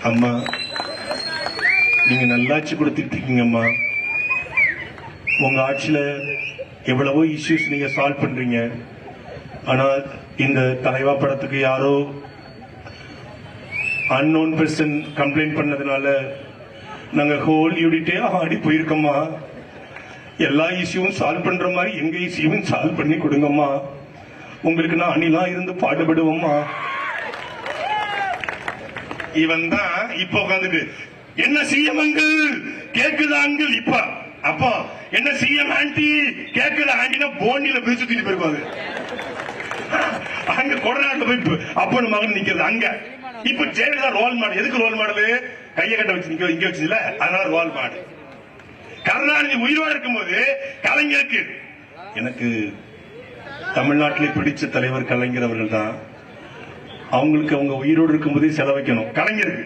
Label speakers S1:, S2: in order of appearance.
S1: அம்மா, நீங்க நல்லாட்சி கொடுத்துட்டு இருக்கீங்கம்மா. உங்க ஆட்சியில எவ்வளவோ இஷ்யூஸ் நீங்க சால்வ் பண்றீங்க. ஆனா இந்த தலைவா படத்துக்கு யாரோ அன்னோன் பர்சன் கம்ப்ளைண்ட் பண்ணதுனால நாங்க ஹோல் யூனிட்டே ஆடி போயிருக்கோம்மா. எல்லா இஷ்யூவும் சால்வ் பண்ற மாதிரி எங்க இஷ்யூவும் சால்வ் பண்ணி கொடுங்கம்மா. உங்களுக்கு நான் அணிலா இருந்து பாடுபடுவோம்மா. இவன் தான் இப்ப உட்காந்துட்டு என்ன சிஎம் அங்கிள் கேக்குதா அங்கிள் இப்ப அப்போ என்ன சிஎம் ஆண்டி கேக்குதா ஆண்டினா போண்டியில பிரிச்சு தூக்கி போயிருப்பாங்க. அங்க கொடநாட்டுல போய் அப்பனு மகன் நிக்கிறது அங்க. இப்ப ஜெயலலிதா ரோல் மாடல். எதுக்கு ரோல் மாடல்? கையை கட்ட வச்சு இங்க வச்சுல, அதனால ரோல் மாடல். கருணாநிதி உயிரோடு இருக்கும்போது கலைஞருக்கு எனக்கு தமிழ்நாட்டிலே பிடிச்ச தலைவர் கலைஞர் அவர்கள் தான். அவங்களுக்கு அவங்க உயிரோடு இருக்கும்போதே செலவைக்கணும் கலைஞருக்கு.